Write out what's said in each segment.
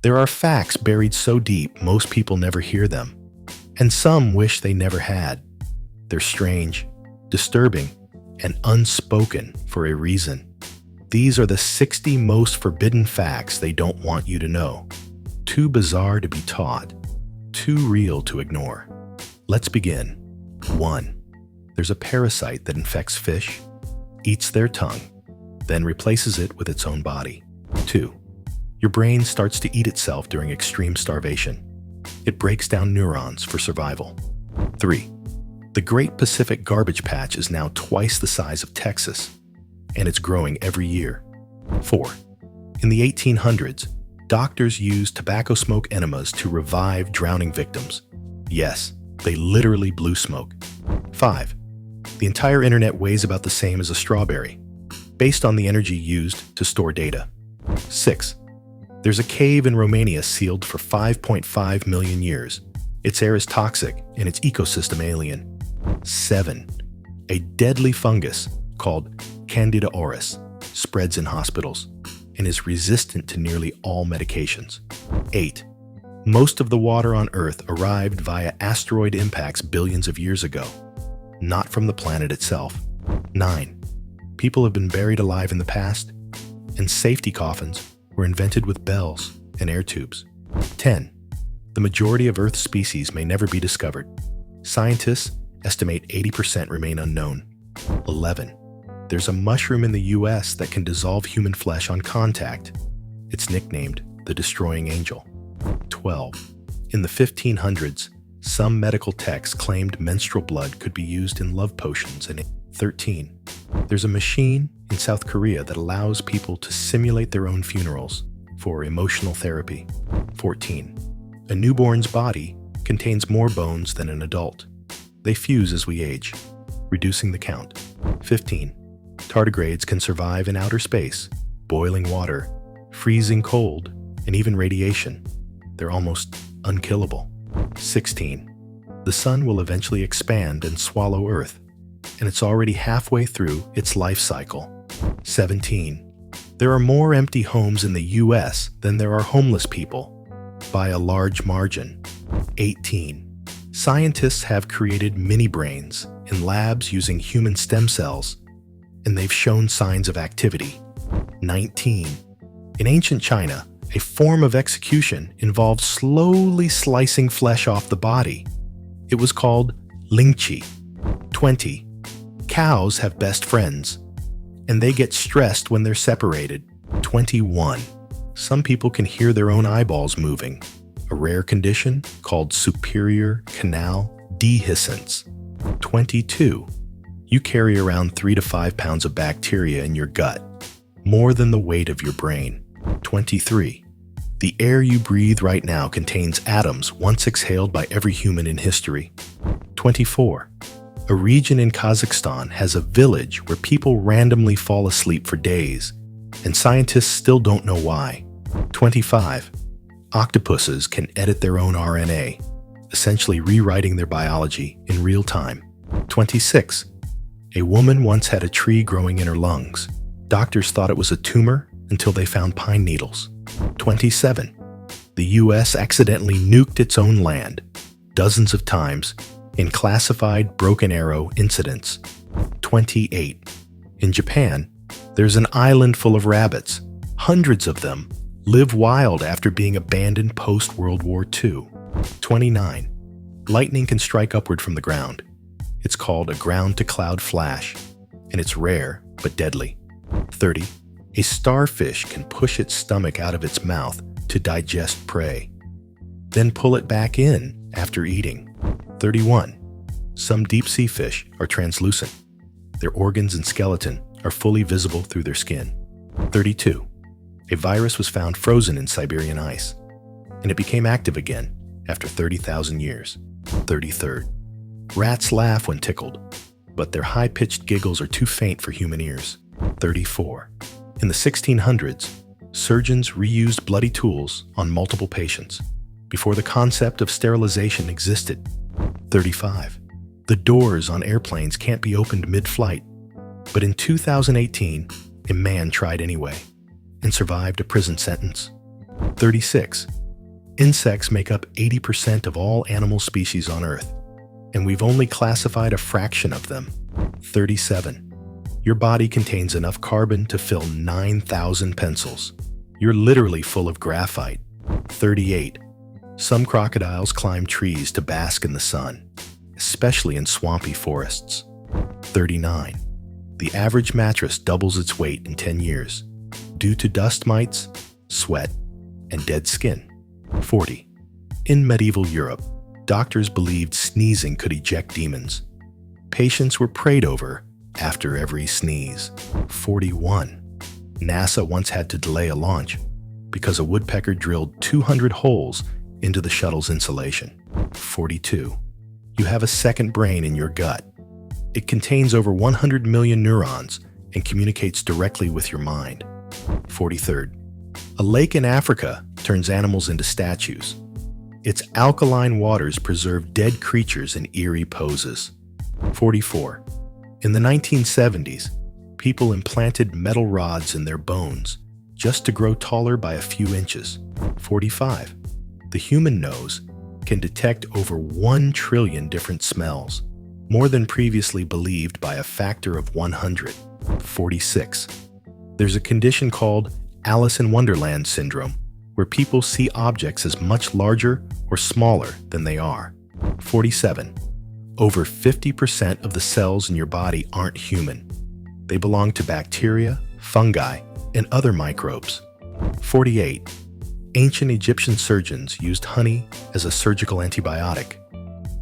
There are facts buried so deep most people never hear them, and some wish they never had. They're strange, disturbing, and unspoken for a reason. These are the 60 most forbidden facts they don't want you to know. Too bizarre to be taught, too real to ignore. Let's begin. 1. There's a parasite that infects fish, eats their tongue, then replaces it with its own body. 2. Your brain starts to eat itself during extreme starvation. It breaks down neurons for survival. 3. The Great Pacific Garbage Patch is now twice the size of Texas, and it's growing every year. 4. In the 1800s, doctors used tobacco smoke enemas to revive drowning victims. Yes, they literally blew smoke. 5. The entire internet weighs about the same as a strawberry, based on the energy used to store data. 6. There's a cave in Romania sealed for 5.5 million years. Its air is toxic and its ecosystem alien. 7. A deadly fungus called Candida auris spreads in hospitals and is resistant to nearly all medications. 8. Most of the water on Earth arrived via asteroid impacts billions of years ago, not from the planet itself. 9. People have been buried alive in the past, and safety coffins were invented with bells and air tubes. 10. The majority of Earth's species may never be discovered. Scientists estimate 80% remain unknown. 11. There's a mushroom in the US that can dissolve human flesh on contact. It's nicknamed the Destroying Angel. 12. In the 1500s, some medical texts claimed menstrual blood could be used in love potions. And 13. There's a machine in South Korea that allows people to simulate their own funerals for emotional therapy. 14. A newborn's body contains more bones than an adult. They fuse as we age, reducing the count. 15. Tardigrades can survive in outer space, boiling water, freezing cold, and even radiation. They're almost unkillable. 16. The sun will eventually expand and swallow Earth, and it's already halfway through its life cycle. 17. There are more empty homes in the US than there are homeless people, by a large margin. 18. Scientists have created mini-brains in labs using human stem cells, and they've shown signs of activity. 19. In ancient China, a form of execution involved slowly slicing flesh off the body. It was called lingqi. 20. Cows have best friends, and they get stressed when they're separated. 21. Some people can hear their own eyeballs moving, a rare condition called superior canal dehiscence. 22. You carry around 3 to 5 pounds of bacteria in your gut, more than the weight of your brain. 23. The air you breathe right now contains atoms once exhaled by every human in history. 24. A region in Kazakhstan has a village where people randomly fall asleep for days, and scientists still don't know why. 25. Octopuses can edit their own RNA, essentially rewriting their biology in real time. 26. A woman once had a tree growing in her lungs. Doctors thought it was a tumor until they found pine needles. 27. The US accidentally nuked its own land dozens of times in classified broken arrow incidents. 28. In Japan, there's an island full of rabbits. Hundreds of them live wild after being abandoned post-World War II. 29. Lightning can strike upward from the ground. It's called a ground-to-cloud flash, and it's rare but deadly. 30. A starfish can push its stomach out of its mouth to digest prey, then pull it back in after eating. 31. Some deep-sea fish are translucent. Their organs and skeleton are fully visible through their skin. 32. A virus was found frozen in Siberian ice, and it became active again after 30,000 years. 33. Rats laugh when tickled, but their high-pitched giggles are too faint for human ears. 34. In the 1600s, surgeons reused bloody tools on multiple patients before the concept of sterilization existed. 35. The doors on airplanes can't be opened mid-flight, but in 2018, a man tried anyway and survived a prison sentence. 36. Insects make up 80% of all animal species on Earth, and we've only classified a fraction of them. 37. Your body contains enough carbon to fill 9,000 pencils. You're literally full of graphite. 38. Some crocodiles climb trees to bask in the sun, especially in swampy forests. 39. The average mattress doubles its weight in 10 years due to dust mites, sweat, and dead skin. 40. In medieval Europe, doctors believed sneezing could eject demons. Patients were prayed over after every sneeze. 41. NASA once had to delay a launch because a woodpecker drilled 200 holes into the shuttle's insulation. 42. You have a second brain in your gut. It contains over 100 million neurons and communicates directly with your mind. 43rd. A lake in Africa turns animals into statues. Its alkaline waters preserve dead creatures in eerie poses. 44. In the 1970s, people implanted metal rods in their bones just to grow taller by a few inches. 45. The human nose can detect over 1 trillion different smells, more than previously believed by a factor of 100. 46. There's a condition called Alice in Wonderland syndrome, where people see objects as much larger or smaller than they are. 47. Over 50% of the cells in your body aren't human. They belong to bacteria, fungi, and other microbes. 48. Ancient Egyptian surgeons used honey as a surgical antibiotic.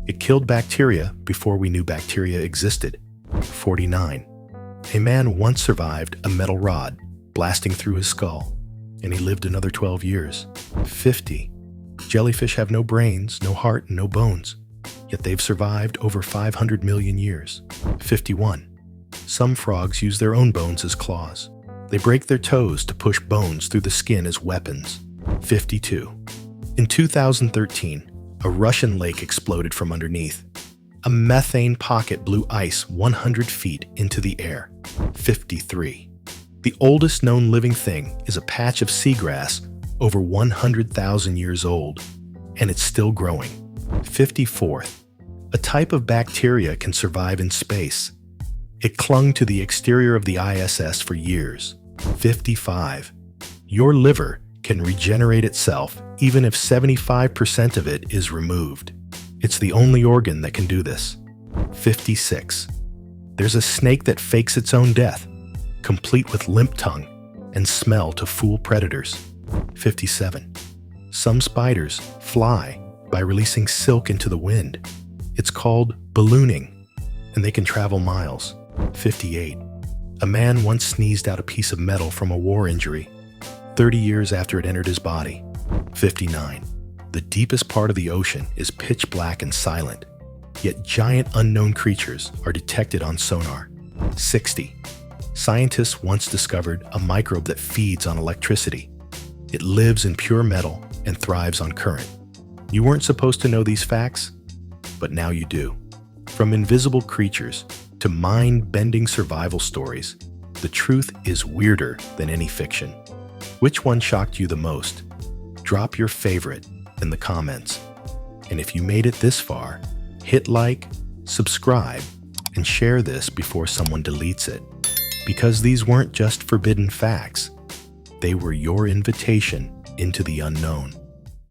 It killed bacteria before we knew bacteria existed. 49. A man once survived a metal rod blasting through his skull, and he lived another 12 years. 50. Jellyfish have no brains, no heart, and no bones, yet they've survived over 500 million years. 51. Some frogs use their own bones as claws. They break their toes to push bones through the skin as weapons. 52. In 2013, a Russian lake exploded from underneath. A methane pocket blew ice 100 feet into the air. 53. The oldest known living thing is a patch of seagrass over 100,000 years old, and it's still growing. 54th. A type of bacteria can survive in space. It clung to the exterior of the ISS for years. 55. Your liver can regenerate itself even if 75% of it is removed. It's the only organ that can do this. 56. There's a snake that fakes its own death, complete with limp tongue and smell to fool predators. 57. Some spiders fly by releasing silk into the wind. It's called ballooning, and they can travel miles. 58. A man once sneezed out a piece of metal from a war injury, 30 years after it entered his body. 59. The deepest part of the ocean is pitch black and silent, yet giant unknown creatures are detected on sonar. 60. Scientists once discovered a microbe that feeds on electricity. It lives in pure metal and thrives on current. You weren't supposed to know these facts, but now you do. From invisible creatures to mind-bending survival stories, the truth is weirder than any fiction. Which one shocked you the most? Drop your favorite in the comments. And if you made it this far, hit like, subscribe, and share this before someone deletes it. Because these weren't just forbidden facts, they were your invitation into the unknown.